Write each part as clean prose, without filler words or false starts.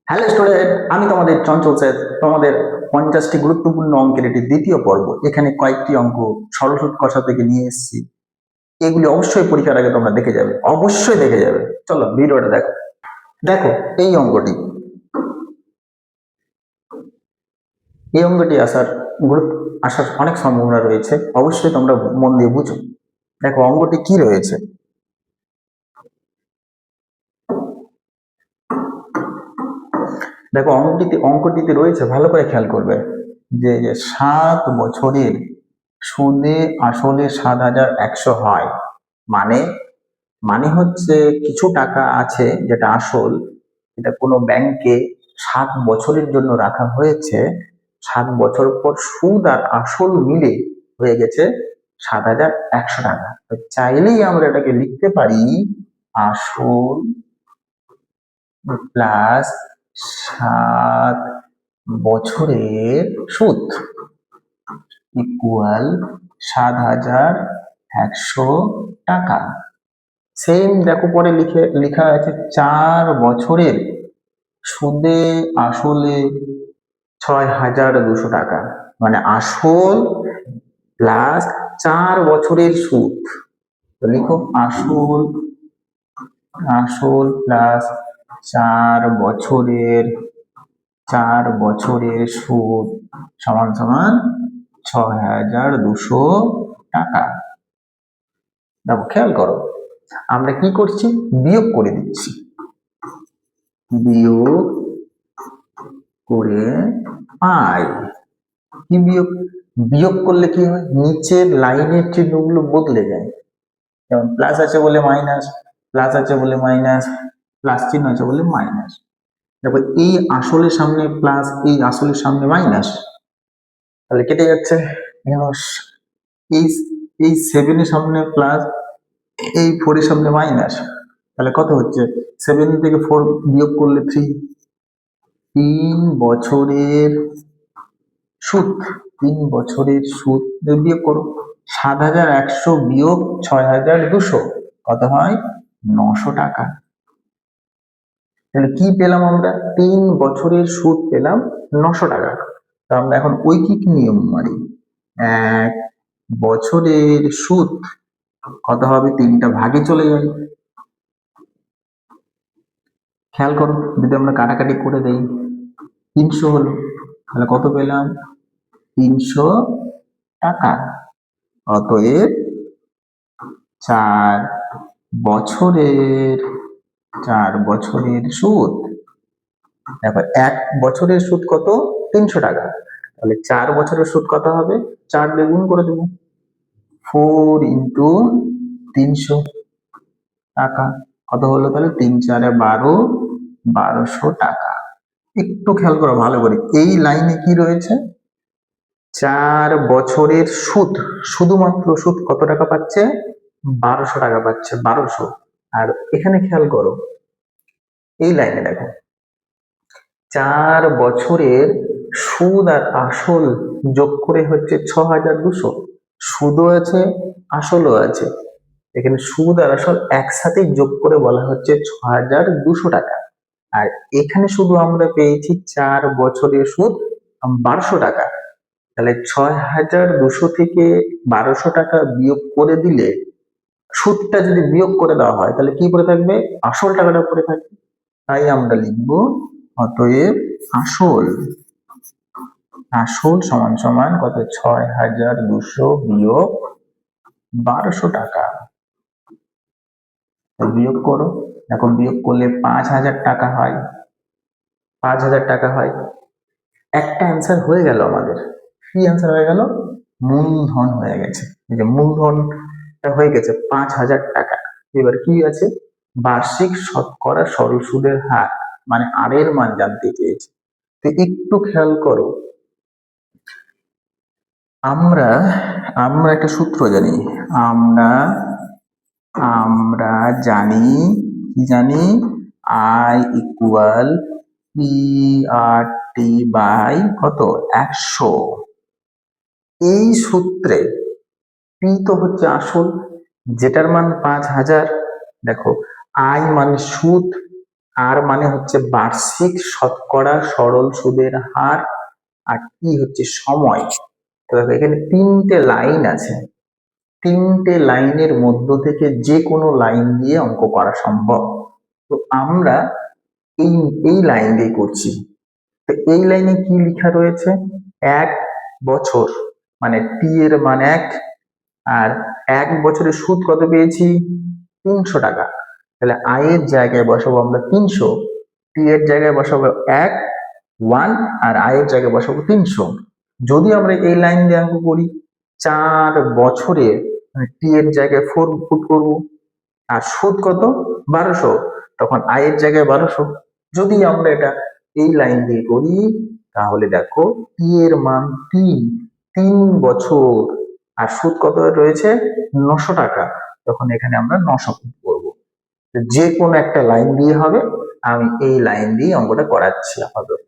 Hello student, আমি তোমাদের চঞ্চল sir. তোমাদের 50টি গুরুত্বপূর্ণ অঙ্কের এটি দ্বিতীয় পর্ব। এখানে কয়েকটি অঙ্ক সরল সুদ কষা থেকে নিয়ে এসেছি। এগুলি অবশ্যই পরীক্ষার আগে তোমরা দেখে যাবে, অবশ্যই দেখে যাবে। চলো ভিডিওটা দেখো। দেখো এই অঙ্কটি, আসার অনেক সম্ভাবনা রয়েছে। অবশ্যই তোমরা মন দিয়ে বুঝো। দেখো অঙ্কটি কি রয়েছে। দেখো অঙ্কটিতে রয়েছে, ভালো করে খেয়াল করবে, যে 7 বছরের সুদে আসলে 7,100 হয়। মানে মানে হচ্ছে কিছু টাকা আছে যেটা আসল, এটা কোনো ব্যাংকে 7 বছরের জন্য রাখা হয়েছে। 7 বছর পর সুদ আর আসল মিলে হয়ে গেছে 7,100 টাকা। তো চাইলেই আমরা এটাকে লিখতে পারি আসল প্লাস 7 বছরের সুদ ইকুয়াল 7,100 টাকা। সেম দেখো পরে লেখা আছে 4 বছরের সুদে আসলে 6,200 টাকা। মানে আসল প্লাস 4 বছরের সুদ। তো লিখো আসল প্লাস 4 বছরের সুদ সমান সমান 6,200 টাকা। দেখো খেয়াল করো, আমরা কি করছি, বিয়োগ করে দিচ্ছি। বিয়োগ করে পাই কি, বিয়োগ করলে কি হয়, নিচের লাইনের চিহ্নগুলো বদলে যায়। যেমন প্লাস আছে বলে মাইনাস, প্লাস আছে বলে মাইনাস, প্লাস চিহ্ন আছে বলে মাইনাস। দেখো এই আসলের সামনে প্লাস, এই আসলের সামনে মাইনাস, তাহলে কেটে যাচ্ছে। এই এই 7 এর সামনে প্লাস, এই 4 এর সামনে মাইনাস, তাহলে কত হচ্ছে, 7 থেকে 4 বিয়োগ করলে 3। 3 বছরের সুদ, 3 বছরের সুদ বিয়োগ করো। 7,100 বিয়োগ 6,200 কত হয়, 900 টাকা। তাহলে কি পেলাম আমরা, 3 বছরের সুদ পেলাম 900 টাকা। তো আমরা এখন ঐকিক নিয়ম মারি। 1 বছরের সুদ কত হবে, 3টা ভাগে চলে যায়। খেয়াল করো, যদি আমরা কাটাকাটি করে দেই, 300 হলো, তাহলে কত পেলাম, 300 টাকা। অতএব 4 বছরের 4 বছরের সুদ, দেখো 1 বছরের সুদ কত, 300 টাকা। তাহলে 4 বছরের সুদ কত হবে, 4 দিয়ে গুণ করে দেবো, 4 ইন্টু 300 টাকা। কত হলো, তাহলে 3 4 12, 1200 টাকা। একটু খেয়াল করো ভালো করে, এই লাইনে কি রয়েছে, 4 বছরের সুদ, শুধুমাত্র সুদ কত টাকা পাচ্ছে, 1200 টাকা পাচ্ছে, 1200। আর এখানে খেয়াল করো, এই লাইনে দেখো 4 বছরের সুদ আর আসল যোগ করে হচ্ছে 6,200। সুদও আছে আসলও আছে, এখানে সুদ আর আসল একসাথে যোগ করে বলা হচ্ছে 6,200 টাকা। আর এখানে শুধু আমরা পেয়েছি 4 বছরের সুদ 1200 টাকা। তাহলে 6,200 থেকে 1200 টাকা বিয়োগ করে দিলে, সুদটা যদি বিয়োগ করে দেওয়া হয় তাহলে কি পড়ে থাকবে, আসল টাকাটা পড়ে থাকবে। তাই আমরা লিখবো অতএব আসল সমান সমান কত, 6,200 বিয়োগ 1200 টাকা। বিয়োগ করো, এখন বিয়োগ করলে 5,000 টাকা হয়, 5,000 টাকা হয়। একটা অ্যান্সার হয়ে গেল আমাদের। কি অ্যান্সার হয়ে গেল, মূলধন হয়ে গেছে। এই যে মূলধনটা হয়ে গেছে 5,000 টাকা। এবার কি আছে, বার্ষিক শতকরা সরল সুদের হার, মানে আর এর মান জানতে চেয়েছে। তো একটু খেয়াল করো, আমরা আমরা একটা সূত্র জানি, আমরা আমরা জানি, কি জানি, I equal P R T by কত, 100। এই সূত্রে পি তো হচ্ছে আসল, যেটার মান 5,000। দেখো আই মানে সুদ, আর মানে হচ্ছে বার্ষিক শতকরা সরল সুদের হার, আর টি হচ্ছে সময়। তো দেখো এখানে তিনটে লাইন আছে, তিনটে লাইনের মধ্য থেকে যে কোনো লাইন দিয়ে অঙ্ক করা সম্ভব। তো আমরা এই এই লাইন দিয়ে করছি। তো এই লাইনে কি লেখা রয়েছে, 1 বছর মানে টি এর মান 1, আর 1 বছরের সুদ কত পেয়েছি, 300 টাকা। তাহলে আয়ের জায়গায় বসাবো আমরা 300, টি এর জায়গায় বসাবো 1 আর আয়ের জায়গায় বসাবো 300। যদি আমরা এই লাইন দিয়ে অঙ্ক করি, 4 বছরে টি এর জায়গায় 4 পুট করবো, আর সুদ কত 1200, তখন আয়ের জায়গায় 1200। যদি আমরা এটা এই লাইন দিয়ে করি, তাহলে দেখো টি এর মান 3 বছর, আর সুদ কত রয়েছে 900 টাকা, তখন এখানে আমরা 900 পুট করবো। যে কোনো একটা লাইন দিয়ে হবে, আমি এই লাইন দিয়ে অঙ্কটা করাচ্ছি আপাতত।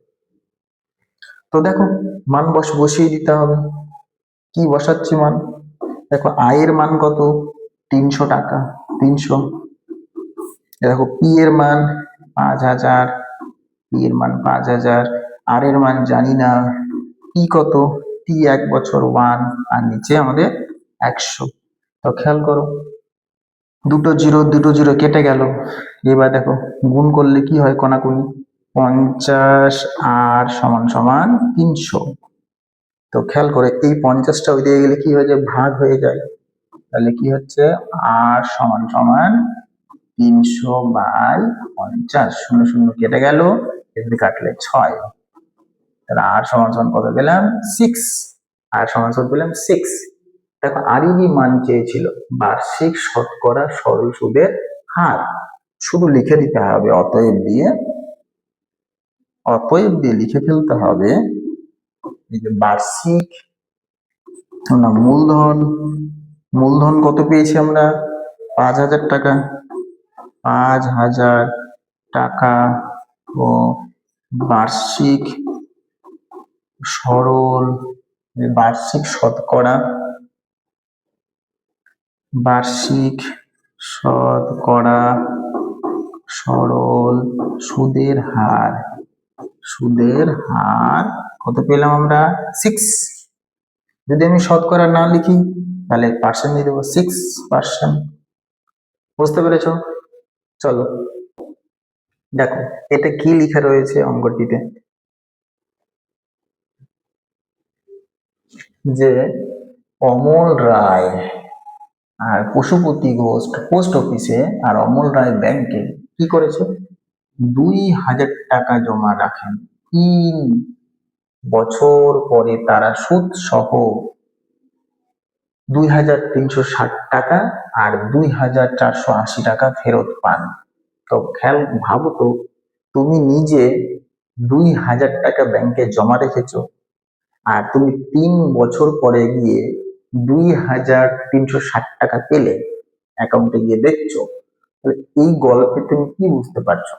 তো দেখো মান বসিয়ে দিতে হবে। কি বসাচ্ছি মান, দেখো আয়ের মান কত 300 টাকা, 300। দেখো পি এর মান 5000, পি এর মান 5000, আর এর মান জানি না, টি কত, টি 1 বছর 1, আর নিচে আমাদের 100। তো খেয়াল করো দুটো জিরো কেটে গেল। এবার দেখো গুণ করলে কি হয়, কোনাকুনি 50 আর সমান সমান 300। তো খেয়াল করে এই 50টা ওই দিকে গেলে কি হয়ে যায়, ভাগ হয়ে যায়। তাহলে কি হচ্ছে, আর সমান সমান 300/50, শূন্য শূন্য কেটে গেল, এখানে কাটলে 6। তাহলে আর সমান সমান কত পেলাম, 6। আর সমান সমান পেলাম 6। দেখো আরই মান চেয়েছিল বার্ষিক শতকরা সরল সুদের হার, শুধু লিখে দিতে হবে অতএব দিয়ে, অতএব দিয়ে লিখে ফেলতে হবে এই যে বার্ষিক না মূলধন, মূলধন কত পেয়েছি আমরা 5000 টাকা, 5000 টাকা ও বার্ষিক সরল, বার্ষিক শতকরা, বার্ষিক শতকরা সরল সুদের হার, সুদের হার কত পেলাম আমরা 6। যদি আমি শতকরা না লিখি তাহলে পার্সেন্ট দিয়ে দেবো 6%। বুঝতে পেরেছো? চলো দেখো এটা কি লেখা রয়েছে অঙ্কটিতে, যে অমল রায় আর পশুপতি ঘোষ পোস্ট অফিসে আর অমল রায় ব্যাংকে কি করেছে, 2000 টাকা জমা রাখেন, 3 বছর পরে তারা সুদ সহ 2360 টাকা আর 2480 টাকা ফেরত পান। তো খেয়াল ভাবো তো, তুমি নিজে 2000 টাকা ব্যাংকে জমা রেখেছো, আর তুমি 3 বছর পরে গিয়ে 2360 টাকা পেলে, অ্যাকাউন্টে গিয়ে দেখছো। এই গল্পে তুমি কি বুঝতে পারছো,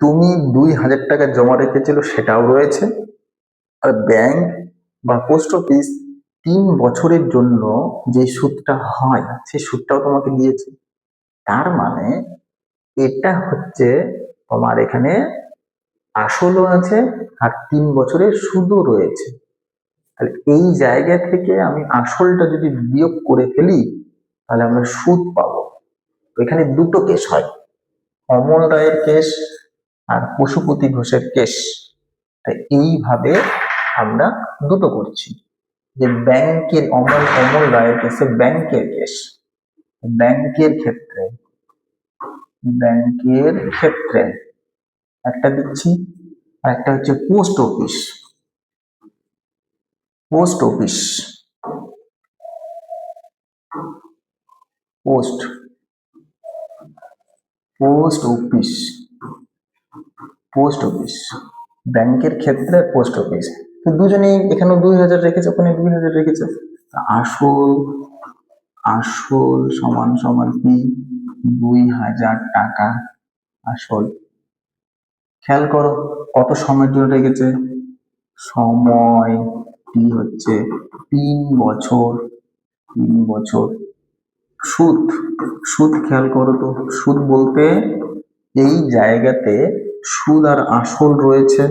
তুমি 2000 টাকা জমা রেখেছিল সেটাও রয়েছে, আর ব্যাংক বা পোস্ট অফিস 3 বছরের জন্য যে সুদটা হয় সেই সুদটাও তোমাকে দিয়েছে। তার মানে এটা হচ্ছে তোমার এখানে আসলও আছে আর 3 বছরের সুদও রয়েছে। তাহলে এই জায়গা থেকে আমি আসলটা যদি বিয়োগ করে ফেলি তাহলে আমরা সুদ পাবো। এখানে দুটো কেস হয়, অমল রায়ের কেস আর পশুপতি ঘোষের কেস। তাই এইভাবে আমরা দুটো করছি, যে ব্যাংকের অমল রায়ের কেসে ব্যাংকের কেস, ব্যাংকের ক্ষেত্রে, ব্যাংকের ক্ষেত্রে একটা দিচ্ছি, আর একটা হচ্ছে post office, post office, post post office, post office, ব্যাংকের ক্ষেত্রে পোস্ট অফিস। তো দুজনেই এখানে 2000 রেখেছে, ওখানে 2000 রেখেছে। আসল, আসল সমান সমান কি 2000 টাকা আসল। খেয়াল করো কত সময়ের জন্য রেখেছে, সময় টি হচ্ছে 3 বছর, 3 বছর। সুদ, সুদ খেয়াল করো তো, সুদ বলতে এই জায়গাতে সুদ আর আসল রয়েছে,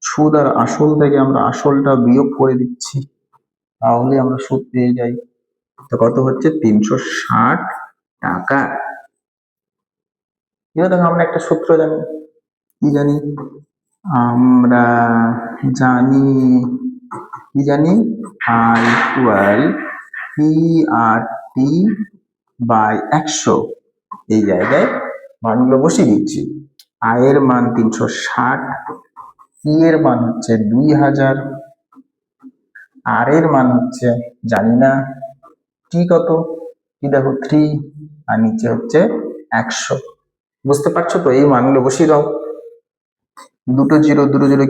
সুদ আর আসল থেকে আমরা আসলটা বিয়োগ করে দিচ্ছি, তাহলে আমরা সুদ পেয়ে যাই। তো কত হচ্ছে 360 টাকা। দেখো আমরা একটা সূত্র জানি, কি জানি আমরা জানি, কি জানি I equal P R T by 100। এই জায়গায় মানগুলো বসিয়ে দিচ্ছি। আই এর মান 360, পি এর মান হচ্ছে 2000, আর এর মান হচ্ছে জানি না, টি কত, টি দেখো 3, আর নিচে হচ্ছে 100। বুঝতে পারছো তো? এই মানগুলো বসিয়ে দাও। দুটো জিরো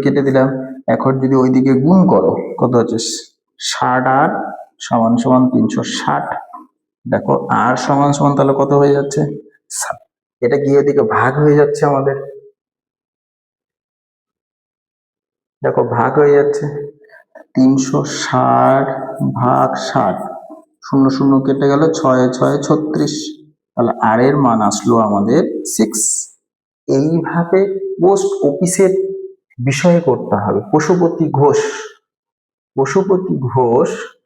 কেটে দিলাম। এখন যদি ওইদিকে গুণ করো, কত হচ্ছে 60 সমান সমান 360। দেখো আর সমান সমান তাহলে কত হয়ে যাচ্ছে, এটা গিয়ে ওইদিকে ভাগ হয়ে যাচ্ছে আমাদের, দেখো ভাগ হয়ে যাচ্ছে 360 ভাগ 60, 0 কেটে গেল, 6 6 36, তাহলে আর এর মান আসলো আমাদের 6। এইভাবে পোস্ট অফিসের বিষয়ে করতে হবে। পশুপতি ঘোষ,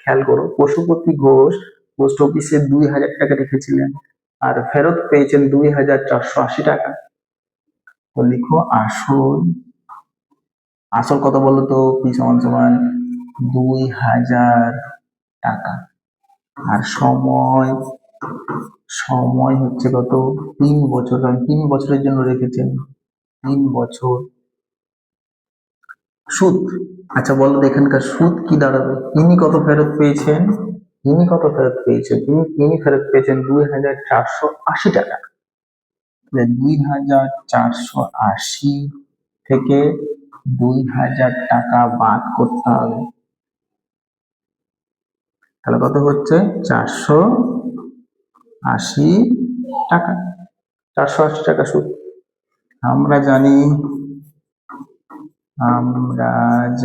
খেয়াল করো, পশুপতি ঘোষ পোস্ট অফিসে 2000 টাকা রেখেছিলেন আর ফেরত পেয়েছেন 2480 টাকা। তো লিখো আসল, আসল কত বলো তো, পি সমান সমান 2000 টাকা, আর সময়, সময় হচ্ছে কত 3 বছর, কারণ 3 বছরের জন্য রেখেছেন, 3 বছর। সুদ, আচ্ছা বলো তো এখানকার সুদ কি দাঁড়াবে, ইনি কত ফেরত পেয়েছেন, ইনি কত ফেরত পেয়েছেন, ইনি ফেরত পেয়েছেন 2480 টাকা। 2480 থেকে 2000 টাকা বাদ করতে হবে, তাহলে কত হচ্ছে 480 টাকা, 480 টাকা সুদ। আমরা জানি, আমরা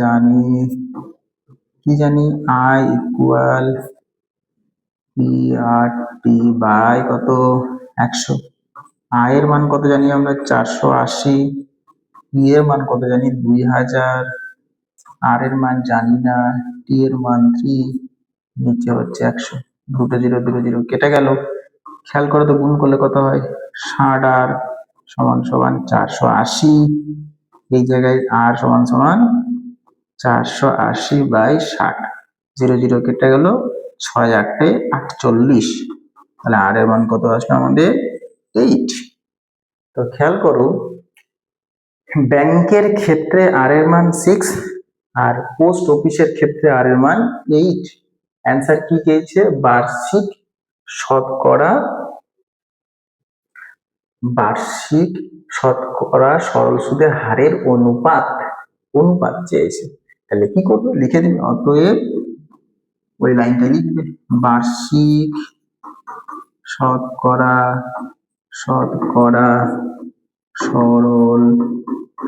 জানি, কি জানি I equal P R T by কত 100। আই এর মান কত জানি আমরা 480, পি এর মান কত জানি 2000, আর এর মান জানি না, টি এর মান 3, নিচে হচ্ছে 100। দুটো জিরো কেটে গেল। খেয়াল করে তো গুণ করলে কত হয়, 60 আর সমান সমান 480, এই জায়গায় আর সমান সমান 480 বাই 60, জিরো কেটে গেল, 6 8 48, তাহলে আর এর মান কত আসবে আমাদের 8। তো খেয়াল করো, ব্যাংকের ক্ষেত্রে আর এর মান 6 আর পোস্ট অফিসের ক্ষেত্রে আর এর মান 8। অ্যান্সার কি পেয়েছে, বার্ষিক শতকরা, বার্ষিক শতকরা সরল সুদের হারের অনুপাত, অনুপাত চেয়েছে। তাহলে কি করবে, লিখে দিবে, অতএব ওই লাইনটা লিখবে, বার্ষিক শতকরা, শতকরা সরল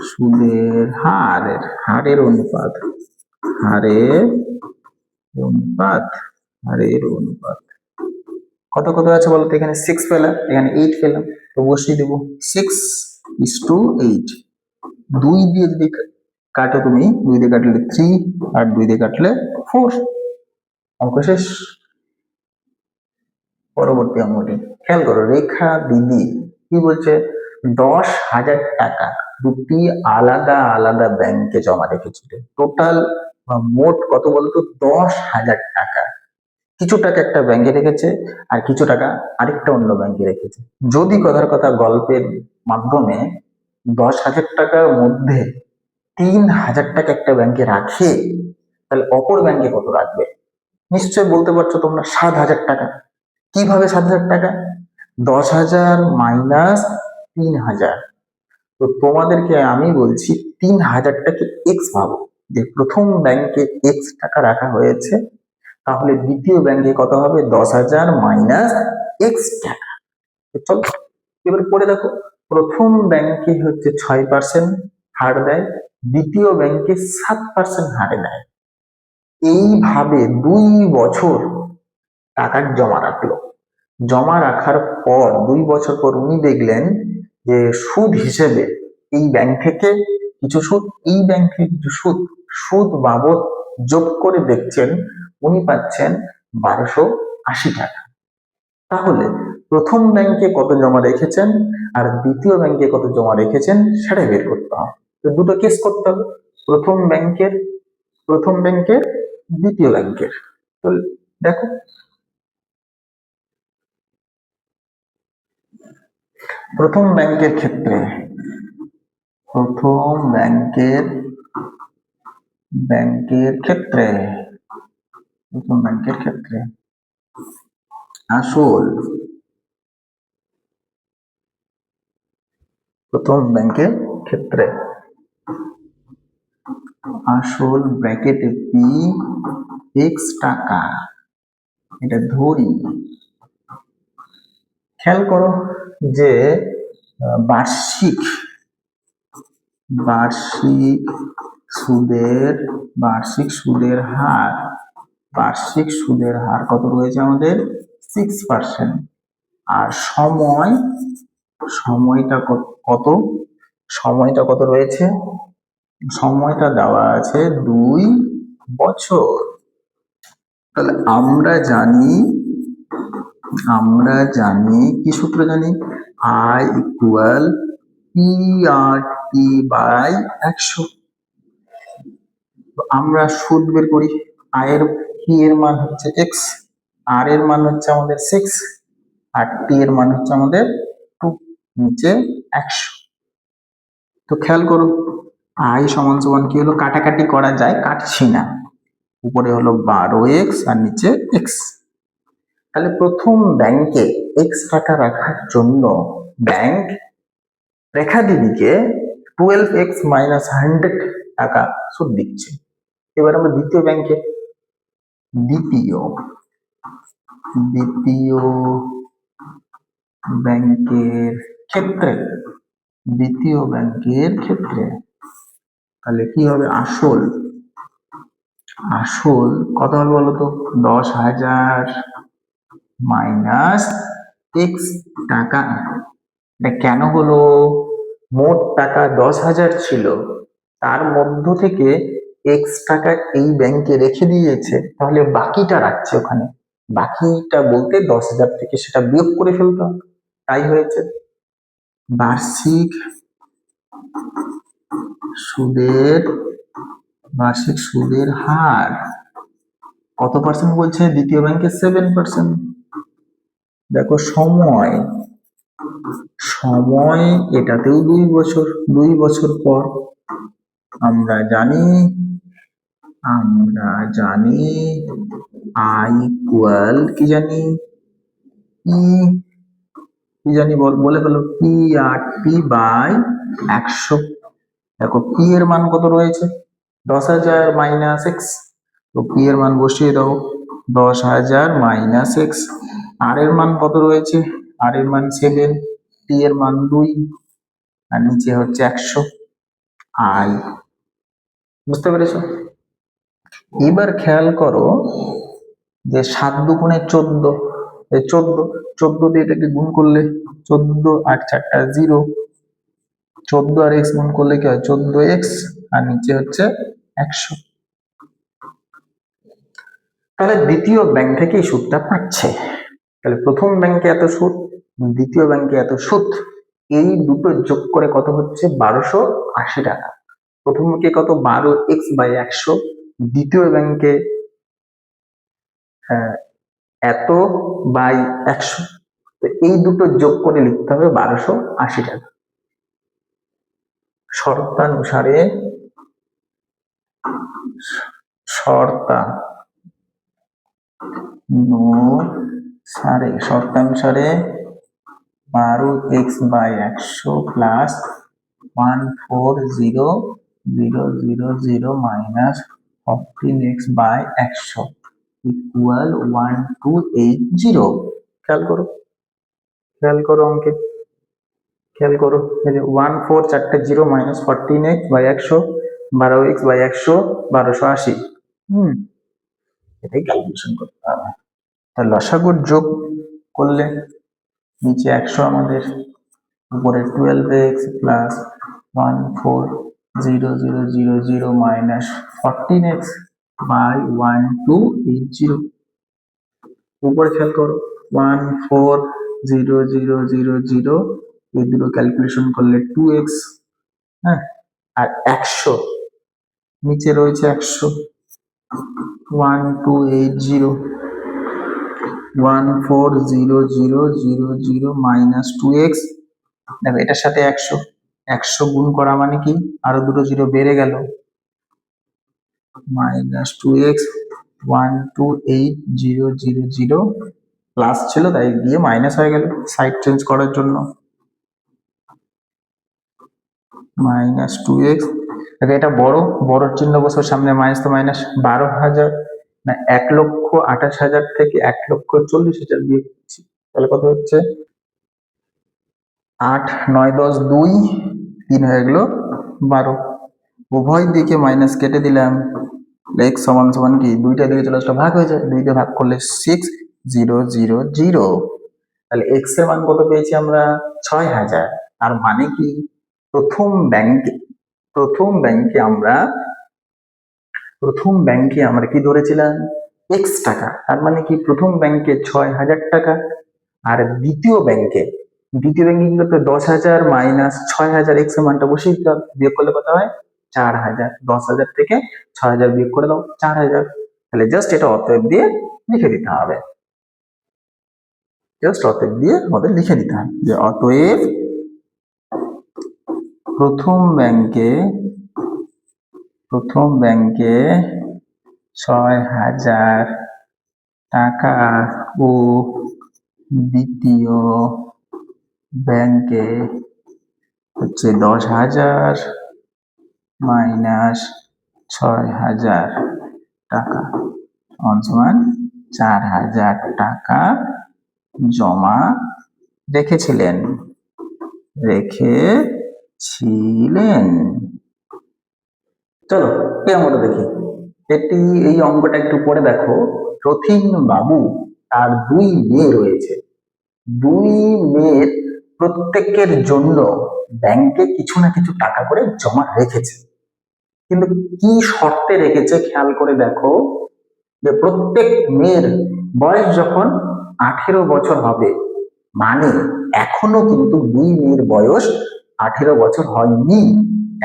সুদের হারের, হারের অনুপাত, হারের অনুপাত, হারের অনুপাত কত কত আছে বলতো, এখানে 6 পেলাম, এখানে 8 পেলাম, তো বসিয়ে দেবো 6:8। 2 দিয়ে যদি কাটো তুমি, 2 দিয়ে কাটলে 3 আর 2 দিয়ে কাটলে 4, অঙ্ক শেষ। পরবর্তী অঙ্কটি খেয়াল করো, রেখা দিদি কি বলছে, 10,000 টাকা দুটি আলাদা আলাদা ব্যাংকে জমা রেখেছিল, টোটাল মোট কত বলতো 10,000 টাকা। কিছু টাকা একটা ব্যাংকে রেখেছে আর কিছু টাকা আরেকটা অন্য ব্যাংকে রেখেছে। যদি কথার কথা গল্পের মাধ্যমে 10,000 টাকার মধ্যে 3,000 টাকা একটা ব্যাংকে রাখে, তাহলে অপর ব্যাংকে কত রাখবে? নিশ্চয় বলতে পারছো তোমরা, 7,000 টাকা। কিভাবে 7,000 টাকা, 10,000 মাইনাস 3,000। তো তোমাদেরকে আমি বলছি 3,000টাকে এক্স ভাবো, যে প্রথম ব্যাংকে এক্স টাকা রাখা হয়েছে, তাহলে দ্বিতীয় ব্যাংকে কত হবে, 10,000 মাইনাস এক্স টাকা। চলো এবার পড়ে দেখো, প্রথম ব্যাংকে হচ্ছে 6% হার দেয়, দ্বিতীয় ব্যাংকে 7% হারে দেয়। এইভাবে 2 বছর টাকা জমা রাখলো, জমা রাখার পর 2 বছর পর উনি দেখলেন যে সুদ হিসেবে এই ব্যাংক থেকে কিছু সুদ, এই ব্যাংক থেকে কিছু সুদ, সুদ বাবদ যোগ করে দেখছেন উনি পাচ্ছেন 1280 টাকা। তাহলে প্রথম ব্যাংকে কত জমা রেখেছেন আর দ্বিতীয় ব্যাংকে কত জমা রেখেছেন সেটা বের করতে হবে। তো দুটো কেস করতে হবে, প্রথম ব্যাংকের, দ্বিতীয় ব্যাংকের। তো দেখো, প্রথম ব্যাংকের ক্ষেত্রে, প্রথম ব্যাংকের ক্ষেত্রে আসল, প্রথম ব্যাংকের ক্ষেত্রে আসল ব্র্যাকেটে পি এক্স টাকা, এটা ধরি। খেয়াল করো যে বার্ষিক সুদের হার কত রয়েছে আমাদের 6%। আর সময়টা কত রয়েছে, সময়টা দেওয়া আছে 2 বছর। তাহলে আমরা জানি কি সূত্র জানি, I ইকুয়াল PRT বাই 100। আমরা সুদ বের করি, P এর মান হচ্ছে x, R এর মান হচ্ছে আমাদের 6, আর T এর মান হচ্ছে আমাদের 2, নিচে 100। তো খেয়াল করো I সমান কি হলো, কাটাকাটি করা যায়, কাটছি না, উপরে হলো 12x আর নিচে x। তাহলে প্রথম ব্যাংকে x টাকা রাখার জন্য ব্যাংক রেখা দিদিকে 12x মাইনাস 100 টাকা সুদ দিচ্ছে। এবার আমরা দ্বিতীয় ব্যাংকের ক্ষেত্রে তাহলে কি হবে, আসল কত হবে বলতো, 10,000 মাইনাস x টাকা। এটা কেন হলো, মোট টাকা 10,000 ছিল, তার মধ্য থেকে x টাকা এই ব্যাংকে রেখে দিয়েছে, তাহলে বাকিটা রাখছে ওখানে, বাকিটা বলতে 10,000 থেকে সেটা বিয়োগ করে ফেলতে হবে, তাই হয়েছে। বার্ষিক সুদের হার কত পার্সেন্ট বলছে, দ্বিতীয় ব্যাংকে 7%। দেখো সময় এটাতেও 2 বছর পর। আমরা জানি I ইকুয়াল কি জানি, বলে ফেলো, PRT বাই 100। দেখো P এর মান কত রয়েছে, 10,000 মাইনাস x, তো P এর মান বসিয়ে দাও, 10,000 মাইনাস x। R এর মান কত রয়েছে, R এর মান 7, T এর মান 2, আর নিচে হচ্ছে 100 I। বুঝতে পেরেছো? এবার খেয়াল করো যে 7 দুগুণে 14, 14 দিয়ে এটাকে গুণ করলে 14, 8 4টা 0, 14 আর x গুণ করলে কি হয়, 14x, আর নিচে হচ্ছে 100। তাহলে দ্বিতীয় ব্যাংক থেকে এই সুদটা পাচ্ছে। তাহলে প্রথম ব্যাংকে এত সুদ, দ্বিতীয় ব্যাংকে এত সুদ, এই দুটো যোগ করে কত হচ্ছে 1280 টাকা। প্রথম ব্যাংকে কত, 12x বাই 100, দ্বিতীয় ব্যাংকে এত বাই 100। তো এই দুটো যোগ করে লিখতে হবে 1280 টাকা। শর্তানুসারে 12x by 100 plus 140,000 minus 14x by 100 equal 1280। খেয়াল করো অঙ্কে, খেয়াল করো, এই যে 14 4টে 0 minus 14x by 100, 12x by 100, 1280। এটাই ক্যালকুলেশন করতে হবে। তাহলে লসাগুর যোগ করলে নিচে 100 আমাদের, উপরে 12x plus 1400000 minus 14x by 1280। উপরে খেয়াল করো 1400000, এই দুটো ক্যালকুলেশন করলে 2x, হ্যাঁ, আর 100 নিচে রয়েছে 100, 1280 1400000 মাইনাস 2x। দেখো এটার সাথে 100 গুণ করা মানে কি আরো দুটো জিরো বেড়ে গেল, মাইনাস 2x 1280000 প্লাস ছিল তাই গিয়ে মাইনাস হয়ে গেল সাইড চেঞ্জ করার জন্য, মাইনাস 2x। এটা বড়র চিহ্ন বসে সামনে মাইনাস তো মাইনাস, 12,000 না 1,28,000 থেকে 1,40,000 দিয়ে দিচ্ছি, তাহলে কত হচ্ছে 8 9 10 2 3 হয়ে গেল 12। উভয় দিকে মাইনাস কেটে দিলাম, x সমান সমান কি দুইটা দিকে চলে আসলে ভাগ হয়ে যায়, 2 দিয়ে ভাগ করলে 6000। তাহলে x এর মান কত পেয়েছি আমরা 6,000। আর মানে কি প্রথম ব্যাংকে আমরা কি ধরেছিলাম x টাকা, তার মানে কি প্রথম ব্যাংকে 6,000 টাকা, আর দ্বিতীয় ব্যাংকে কি করতে 10,000 মাইনাস 6,000 x এর মানটা বসিয়ে দিতে হবে, বিয়োগ করলে কত হয় 4,000। 10,000 থেকে 6,000 বিয়োগ করে দাও 4,000। তাহলে জাস্ট এটা অতএব দিয়ে লিখে দিতে হবে, যে অতএব প্রথম ব্যাংকে 6,000 টাকা ও দ্বিতীয় ব্যাংকে হচ্ছে 10,000 মাইনাস 6,000 টাকা সমান 4,000 টাকা জমা রেখেছিলেন। চলো এই অঙ্কটা দেখি। এই অঙ্কটা একটু পড়ে দেখো। রথীন বাবু তার 2 মেয়ে রয়েছে, 2 মেয়ের প্রত্যেকের জন্য ব্যাংকে কিছু না কিছু টাকা করে জমা রেখেছে, কিন্তু কি শর্তে রেখেছে খেয়াল করে দেখো, যে প্রত্যেক মেয়ের বয়স যখন 18 বছর হবে, মানে এখনো কিন্তু 2 মেয়ের বয়স 18 বছর হয়নি।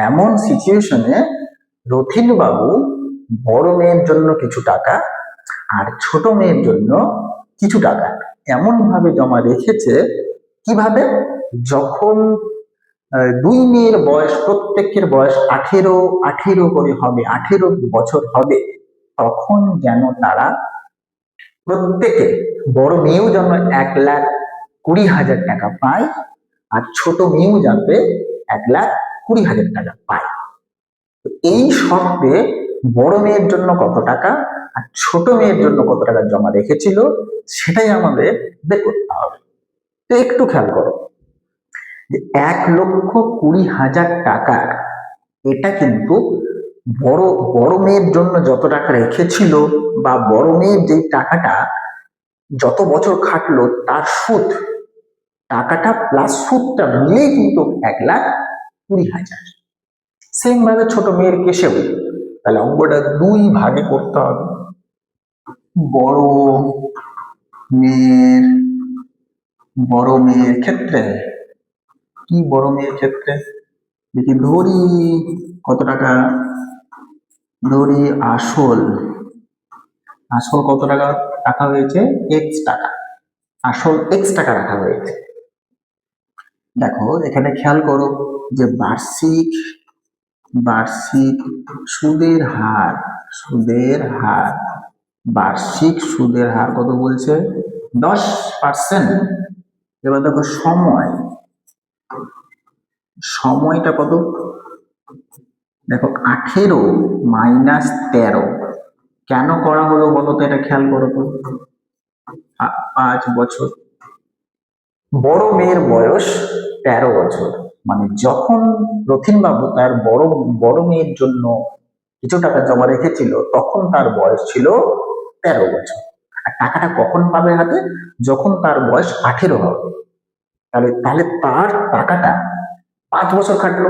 এমন সিচুয়েশনে রথীন বাবু বড় মেয়ের জন্য কিছু টাকা আর ছোট মেয়ের জন্য কিছু টাকা এমন ভাবে জমা রেখেছে, কিভাবে যখন 2 মেয়ের বয়স প্রত্যেকের বয়স 18 করে হবে, 18 বছর হবে, তখন যেন তারা প্রত্যেকে বড় মেয়েও যেন 1,20,000 টাকা পায় আর ছোট মেয়েও যাতে 1,20,000 টাকা পায়। এই শর্তে বড় মেয়ের জন্য কত টাকা আর ছোট মেয়ের জন্য কত টাকা জমা রেখেছিল সেটাই আমাদের বের করতে হবে। তো একটু খেয়াল করো যে 1,20,000 টাকা, এটা কিন্তু বড় মেয়ের জন্য যত টাকা রেখেছিল বা বড় মেয়ের যে টাকাটা যত বছর খাটলো তার সুদ, টাকাটা প্লাস সুদটা মিলেই কিন্তু 1,20,000। সেম ভাবে ছোট মেয়ের কেসেও তাহলে অঙ্কটা 2 ভাগে করতে হবে। বড় মেয়ের ক্ষেত্রে কি, বড় মেয়ের ক্ষেত্রে দেখি ধরি কত টাকা, ধরি আসল কত টাকা রাখা হয়েছে x টাকা, আসল x টাকা রাখা হয়েছে। দেখো এখানে খেয়াল করো যে বার্ষিক সুদের হার, বার্ষিক সুদের হার কত বলছে 10%। এবার দেখো সময়টা কত, দেখো 18 মাইনাস 13 কেন করা হলো বলতো, এটা খেয়াল করো তো। 5 বছর, বড় মেয়ের বয়স 13 বছর, মানে যখন রথীন বাবু তার বড় মেয়ের জন্য কিছু টাকা জমা রেখেছিল তখন তার বয়স ছিল 13 বছর। আর টাকাটা কখন পাবে হাতে, যখন তার বয়স 18 হবে। তাহলে তাহলে তার টাকাটা 5 বছর খাটলো।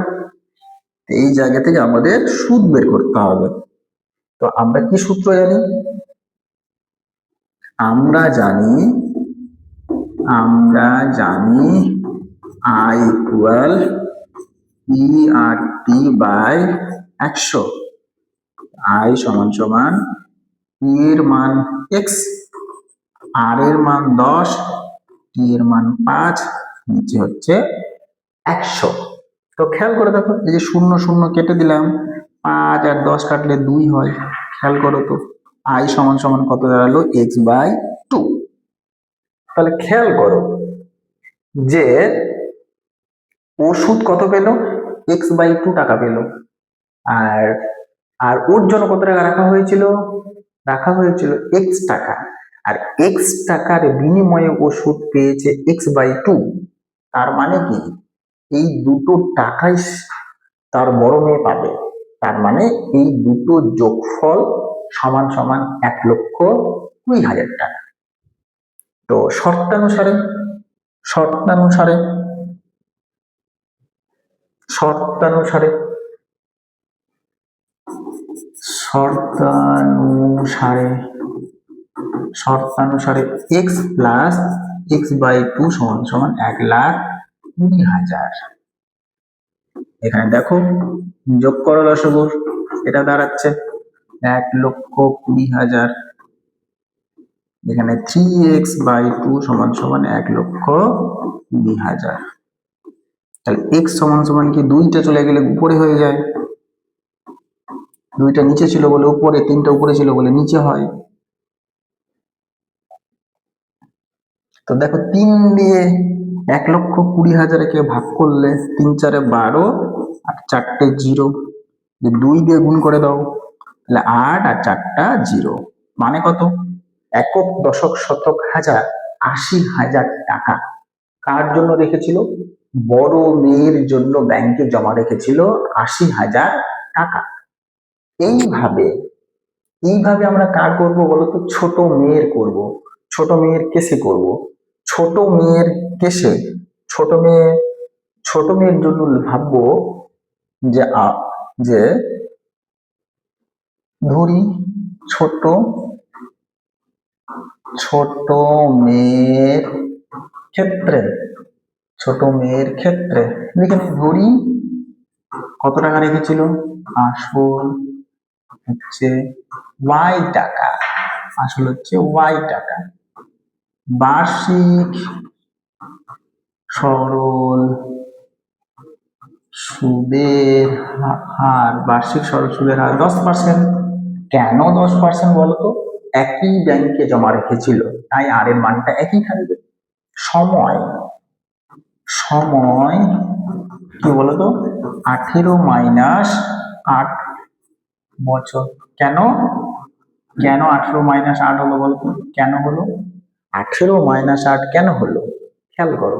এই জায়গা থেকে আমাদের সুদ বের করতে হবে। তো আমরা কি সূত্র জানি? আমরা জানি I equal ERT by 100। I সমান সমান P এর মান x, R এর মান 10, T এর মান 5, নিচে হচ্ছে 100। তো খেয়াল করে দেখো, এই যে 0 0 কেটে দিলাম, 5 আর 10 কাটলে 2 হয়। খেয়াল করো তো, I সমান সমান কত দাঁড়ালো? x by 2। তাহলে খেয়াল করো যে ওষুধ কত পেল? x বাই 2 টাকা পেল। আর আর ওর জন্য কত টাকা রাখা হয়েছিল? রাখা হয়েছিল x টাকা। আর x টাকার বিনিময়ে ওষুধ পেয়েছে x বাই 2। তার মানে কি, এই দুটো টাকাই তার বড় মেয়ে পাবে। তার মানে এই দুটো যোগফল সমান সমান 1,20,000 টাকা। তো শর্তানুসারে শর্তানুসারে শর্তানুসারে শর্তানুসারে শর্তানুসারে x প্লাস x বাই 2 সমান সমান 1,20,000। এখানে দেখো, যোগ করো লসাগু, এটা দাঁড়াচ্ছে 1,20,000। এখানে 3x বাই 2 সমান সমান 1,20,000। তাহলে x সমান সমান কি, 2টা চলে গেলে উপরে হয়ে যায়, 2টা নিচে ছিল বলে উপরে, 3টা উপরে ছিল বলে নিচে হয়। তো দেখো, 3 দিয়ে 1,20,000 কে ভাগ করলে 3 4 12 আর 4টে 0, 2 দিয়ে গুণ করে দাও, তাহলে 8 আর 4টা 0, মানে কত? একক, দশক, শতক, হাজার, 80,000 টাকা কার জন্য রেখেছিল? বড় মেয়ের জন্য ব্যাংকে জমা রেখেছিল 80,000 টাকা। এইভাবে আমরা কার করব বলতো? ছোট মেয়ের করব। ছোট মেয়ের কেসে করব। ছোট মেয়ের কেসে ছোট মেয়ের জন্য ভাববো যে ধরি ছোট মেয়ের ক্ষেত্রে এখানে ধরি কত টাকা রেখেছিল? আসল হচ্ছে y টাকা, বার্ষিক সরল সুদের হার 10%। কেন 10% বলতো? একই ব্যাংকে জমা রেখেছিল, তাই আর এর মানটা একই থাকবে। সময় কি বলতো? 18 মাইনাস 8 বছর। কেন 18 মাইনাস 8 হলো বলতো? কেন হলো 18 মাইনাস 8 কেন হলো? খেয়াল করো,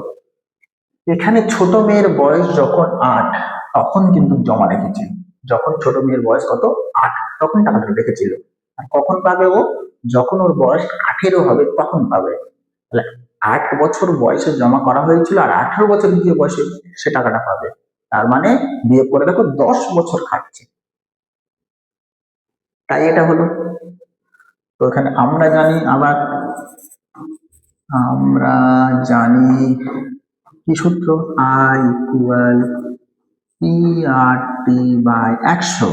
এখানে ছোট মেয়ের বয়স যখন 8 তখন কিন্তু জমা রেখেছিল। যখন ছোট মেয়ের বয়স কত? 8, তখন টাকাটা রেখেছিল। আর কখন পাবে ও? যখন ওর বয়স 18 হবে তখন পাবে। তাহলে 8 বছর বয়সে জমা করা হয়েছিল, আর 18 বছর গিয়ে বয়সে সে টাকাটা পাবে। তার মানে বিয়োগ করে দেখো, 10 বছর খাটছে, তাই এটা হলো। তো এখানে আমরা জানি কি সূত্র? I equal ERT by 100।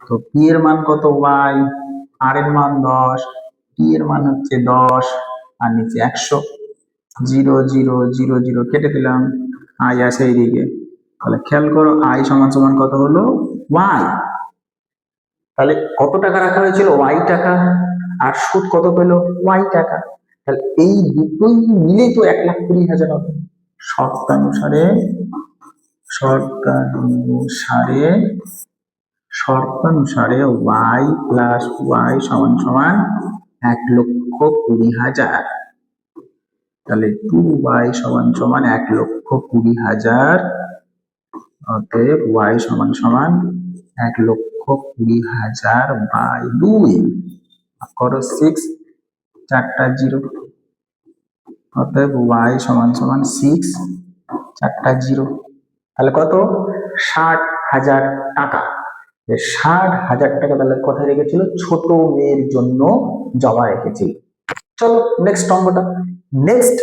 তো P এর মান কত? y, R এর মান 10, T এর মান হচ্ছে 10, আর নিচে 100। 0 0 0 0 কেটে দিলাম, I আসে এইদিকে। তাহলে খেয়াল করো, I সমান সমান কত হলো? y। তাহলে কত টাকা রাখা হয়েছিল? y টাকা। আর সুদ কত পেলো? y টাকা। তাহলে এই দুটোই মিলে তো 1,20,000 হবে। শর্তানুসারে y প্লাস y সমান সমান 1,20,000। তাহলে 2y সমান সমান 1,20,000। অতএব y সমান সমান 1,20,000 বাই 2 করো 6, 4টা 0। অতএব ওয়াই সমান সমান 6, 4টা 0, তাহলে কত? 60,000 টাকা। 60,000 টাকা তাহলে কোথায় রেখেছিল? ছোট মেয়ের জন্য জমা রেখেছিল। চলো নেক্সট অঙ্কটা। নেক্সট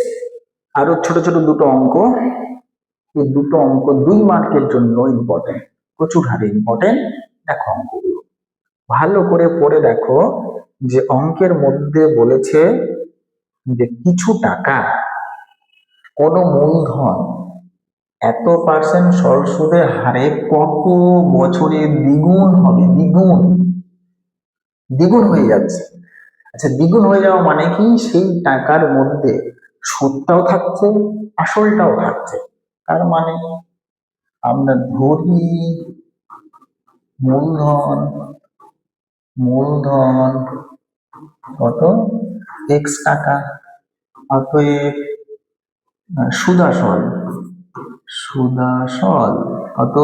আরো ছোট ছোট দুটো অঙ্ক। এই দুটো অঙ্ক 2 মার্কের জন্য ইম্পর্টেন্ট, প্রচুর হারে ইম্পর্টেন্ট। দেখো অঙ্কগুলো ভালো করে পড়ে দেখো, যে অঙ্কের মধ্যে বলেছে যে কিছু টাকা কোনো মূলধন এত পার্সেন্ট সরল সুদের হারে কত বছরে দ্বিগুণ হবে? দ্বিগুণ, দ্বিগুণ হয়ে যাচ্ছে। আচ্ছা, দ্বিগুণ হয়ে যাওয়া মানে কি? সেই টাকার মধ্যে সুদটাও থাকছে, আসলটাও থাকছে। তার মানে আমরা ধরি মূলধন, মূলধন কত? এক্স টাকা, অতএব সুদাসল, সুদাসল কত?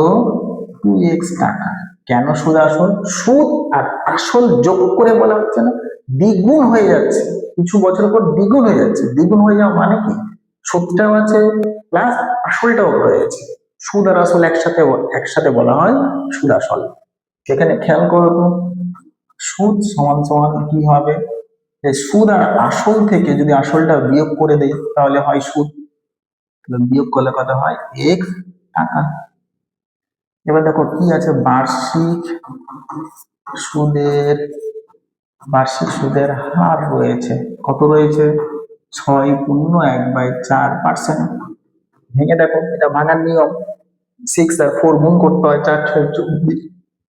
2x টাকা। কেন সুদাসল? সুদ আর আসল যোগ করে বলা হচ্ছে না, দ্বিগুণ হয়ে যাচ্ছে, কিছু বছর পর দ্বিগুণ হয়ে যাচ্ছে। দ্বিগুণ হয়ে যাওয়া মানে কি? সুদটাও আছে প্লাস আসলটাও রয়েছে। সুদ আর আসল একসাথে একসাথে বলা হয় সুদাসল। সেখানে খেয়াল করো তো, সুদ সমান সমান কি হবে? সুদ আর আসল থেকে যদি আসলটা বিয়োগ করে দেই তাহলে হয় সুদ, বিয়োগ করলে কত হয়? এক্স টাকা। এবার দেখো কি আছে? বার্ষিক সুদের, বার্ষিক সুদের হার রয়েছে, কত রয়েছে? 6.1/4%। ভেঙে দেখো, এটা ভাঙার নিয়ম। 6 আর 4 গুণ করতে হয়, 4 6 24,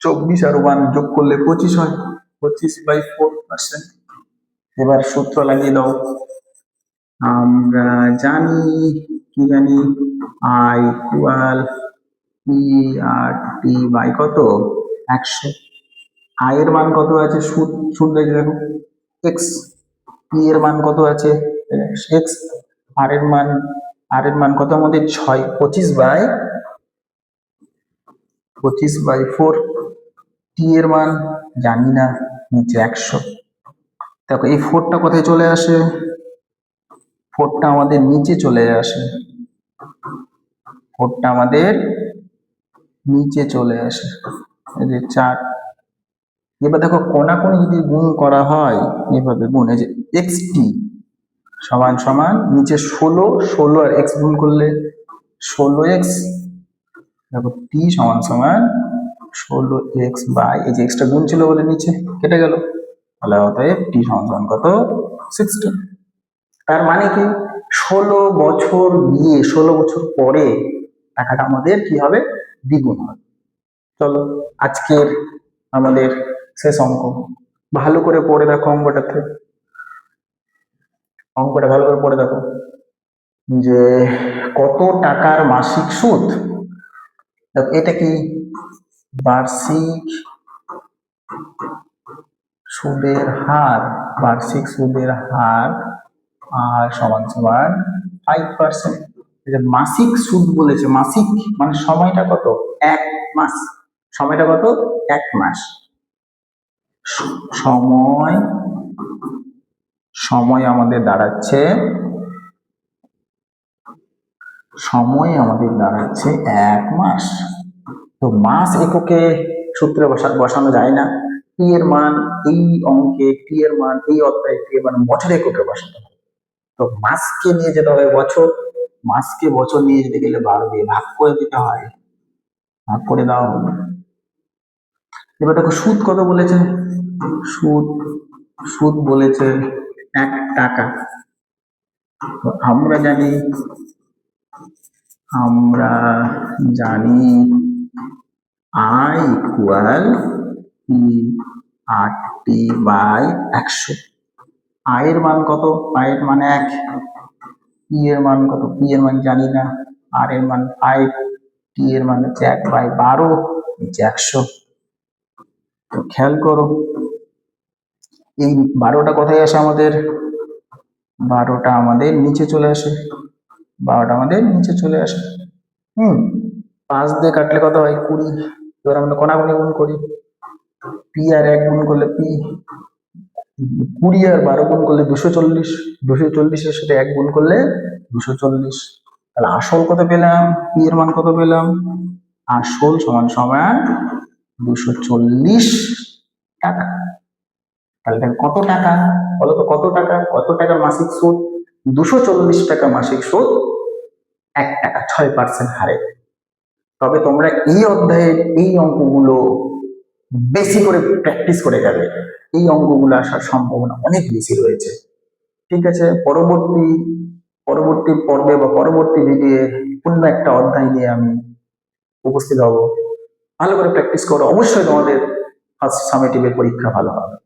24 আর 1 যোগ করলে 25 হয়, 25/4%। এবার সূত্র লাগিয়ে দাও। আমরা জানি, কি জানি? I equal P R T by কত? 100। আই এর মান কত আছে? সুদ, সুদ দেখো এক্স। পি এর মান কত আছে? এক্স। আর এর মান, আর এর মান কত আমাদের? 6, 25/4। টি এর মান জানি না, নিচে 100। দেখো এই 4টা কোথায় চলে আসে? 4টা আমাদের নিচে চলে আসে, 4টা আমাদের নিচে চলে আসে, এই যে 4। এবার দেখো কোনাকুনি যদি গুণ করা হয়, এভাবে গুণ, এই যে এক্স টি সমান সমান নিচে 16, 16 আর এক্স গুণ করলে 16x, দেখো টি সমান সমান 16x বাই, এই যে এক্সটা গুণ ছিল বলে নিচে কেটে গেল, তাহলে অতএব টি সমান সমান কত? 16। তার মানে কি? 16 বছর গিয়ে 16 বছর পরে টাকাটা আমাদের কি হবে? দ্বিগুণ হবে। চলো আজকের আমাদের শেষ অঙ্ক, ভালো করে পড়ে দেখো অঙ্কটাতে, অঙ্কটা ভালো করে পড়ে দেখো যে কত টাকার মাসিক সুদ। দেখো এটা কি? বার্ষিক সুদের হার, বার্ষিক সুদের হার আর সমান সমান 5%। মাসিক সুদ বলেছে, মাসিক মানে সময়টা কত? 1 মাস। সময়টা কত? 1 মাস। সময়, সময় আমাদের দাঁড়াচ্ছে, সময় আমাদের দাঁড়াচ্ছে 1 মাস। তো মাস এককে সূত্রে বসানো যায় না। টি এর মান এই অঙ্কে, টি এর মান এই অধ্যায়ে, টি এর মান বছর এককে বসাতে হবে। তো মাসকে নিয়ে যেতে হবে বছর, মাসকে বছর নিয়ে যেতে গেলে 12 দিয়ে ভাগ করে দিতে হয়, ভাগ করে দেওয়া হলো। এবার দেখো সুদ কত বলেছে? সুদ, সুদ বলেছে 1 টাকা। আমরা জানি, আমরা জানি I equal P R T by 100। আয়ের মান কত? আয়ের মান 1। পি এর মান কত? পি এর মান জানি না। আর এর মান 5, টি এর মান হচ্ছে 1/12, নিচে 100। তো খেয়াল করো এই 12টা কোথায় আসে আমাদের? 12টা আমাদের নিচে চলে আসে, 12টা আমাদের নিচে চলে আসে। 5 দিয়ে কাটলে কত হয়? 20। এবার আমরা কোনাকুনি গুণ করি, পি আর 1 গুণ করলে পি, 20 আর 12 গুণ করলে 240, 240-এর সাথে 1 গুণ করলে 240। তাহলে আসল কত পেলাম, পি এর মান কত পেলাম, আসল সমান সমান 240 টাকা। তাহলে দেখো কত টাকা, বলো তো কত টাকা, কত টাকার মাসিক সুদ, 240 টাকা মাসিক সুদ 1 টাকা 6% হারে। তবে তোমরা এই অধ্যায়ের এই অঙ্কগুলো বেশি করে প্র্যাকটিস করে যাবে, এই অঙ্কগুলো আসার সম্ভাবনা অনেক বেশি রয়েছে। ঠিক আছে, পরবর্তী পর্বে বা পরবর্তী ভিডিওে অন্য একটা অধ্যায় নিয়ে আমি উপস্থিত হব। ভালো করে প্র্যাকটিস করো, অবশ্যই তোমাদের ফার্স্ট সামেটিভের পরীক্ষা ভালো হবে।